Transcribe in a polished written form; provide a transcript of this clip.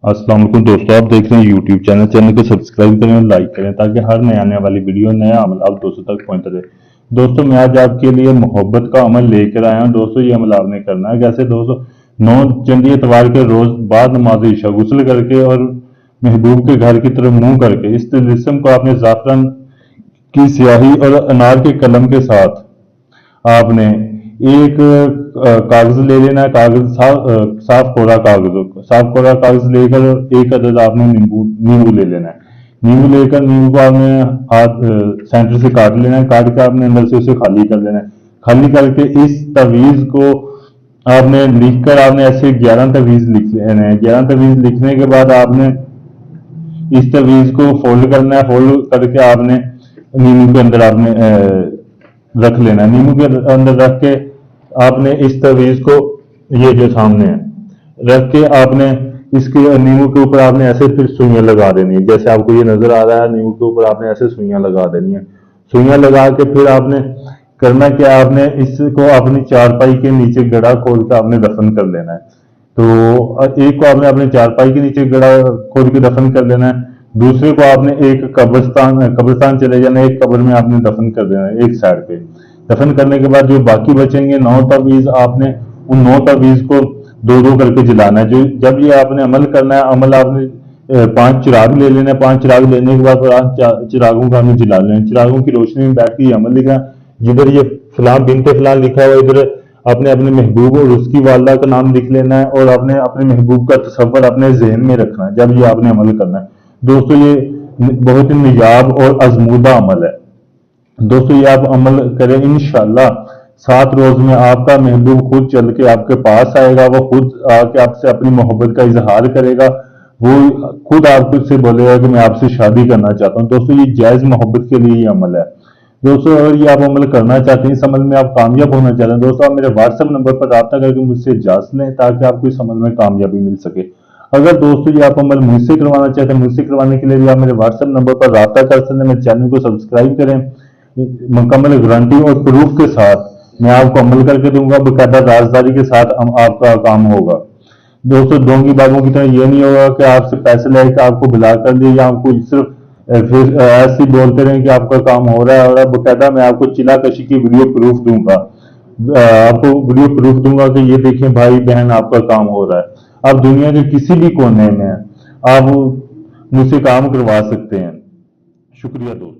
अस्सलाम वालेकुम दोस्तों, आप देख रहे हैं यूट्यूब चैनल को सब्सक्राइब करें और लाइक करें ताकि हर नए आने वाली वीडियो नया अमल आप दोस्तों तक पहुंचता रहे। दोस्तों मैं आज आपके लिए मोहब्बत का अमल लेकर आया हूं। दोस्तों ये अमल आपने करना है कैसे दोस्तों, 9 चंडी इतवार के रोज बाद नमाज इशा गुस्ल करके और महबूब के घर की तरफ मुंह करके इस तिलिस्म को आपने जाफरान की स्याही और अनार के कलम के साथ आपने एक कागज ले लेना है। कागज साफ कोरा कागज, साफ कोरा कागज लेकर एक अदद आपने नींबू ले लेना है। नींबू लेकर नींबू को आपने हाथ सेंटर से काट लेना है। काट के आपने अंदर से उसे खाली कर लेना है। खाली करके इस तवीज को आपने लिखकर आपने ऐसे 11 तवीज लिख लेने हैं। 11 तवीज लिखने के बाद आपने इस तवीज को फोल्ड करना है। फोल्ड करके आपने नींबू के अंदर आपने रख लेना है। नींबू के अंदर रख के आपने इस तवीज को ये जो सामने है रख के आपने इसके नींबू के ऊपर आपने ऐसे फिर सुइयां लगा देनी है। जैसे आपको ये नजर आ रहा है, नींबू के ऊपर आपने ऐसे सुइयां लगा देनी है। सुइयां लगा के फिर आपने करना क्या, आपने इसको अपनी चारपाई के नीचे गड़ा खोद के आपने दफन कर लेना है। तो एक को आपने अपने चारपाई के नीचे गड़ा खोद के दफन कर लेना है। दूसरे को आपने एक कब्रिस्तान चले जाना है। एक कब्र में आपने दफन कर देना है एक साइड पे। दफन करने के बाद जो बाकी बचेंगे 9 तवीज, आपने उन 9 तवीज को 2-2 करके जलाना है। जो जब ये आपने अमल करना है, अमल आपने 5 चिराग ले लेना है। 5 चिराग लेने के बाद 5 चिरागों का आपने जला लेना है। चिरागों की रोशनी में बैठ के ये अमल लिखा, जिधर ये फलां बिनते फलां लिखा हुआ इधर अपने अपने महबूब और उसकी वालदा का नाम लिख लेना है और आपने अपने महबूब का तसव्वुर अपने जहन में रखना है जब ये आपने अमल करना है। दोस्तों ये बहुत ही निजाब और आजमूदा अमल है। दोस्तों ये आप अमल करें, इंशाल्लाह 7 रोज में आपका महबूब खुद चल के आपके पास आएगा। वो खुद आके आपसे अपनी मोहब्बत का इजहार करेगा। वो खुद आपको से बोलेगा कि मैं आपसे शादी करना चाहता हूँ। दोस्तों ये जायज मोहब्बत के लिए ये अमल है। दोस्तों अगर ये आप अमल करना चाहते हैं, इस अमल में आप कामयाब होना चाहते हैं, दोस्तों आप मेरे व्हाट्सएप नंबर पर राब्ता करके मुझसे इजाजत लें ताकि आपको इस अमल में कामयाबी मिल सके। अगर दोस्तों ये आप अमल मुझसे करवाना चाहते हैं, मुझसे करवाने के लिए भी आप मेरे व्हाट्सएप नंबर पर राब्ता कर सकते हैं। मेरे चैनल को सब्सक्राइब करें। मुकम्मल गारंटी और प्रूफ के साथ मैं आपको अमल करके दूंगा। बकायदा राजदारी के साथ आपका काम होगा। दोस्तों ढोंगी बाबों की तरह ये नहीं होगा कि आपसे पैसे लेकर आपको बुला कर दिए या आपको सिर्फ फिर ऐसे बोलते रहे कि आपका काम हो रहा है। और बकायदा मैं आपको चिला कशी की वीडियो प्रूफ दूंगा। आपको वीडियो प्रूफ दूंगा कि ये देखें भाई बहन आपका काम हो रहा है। आप दुनिया के किसी भी कोने में आप मुझसे काम करवा सकते हैं। शुक्रिया दोस्तों।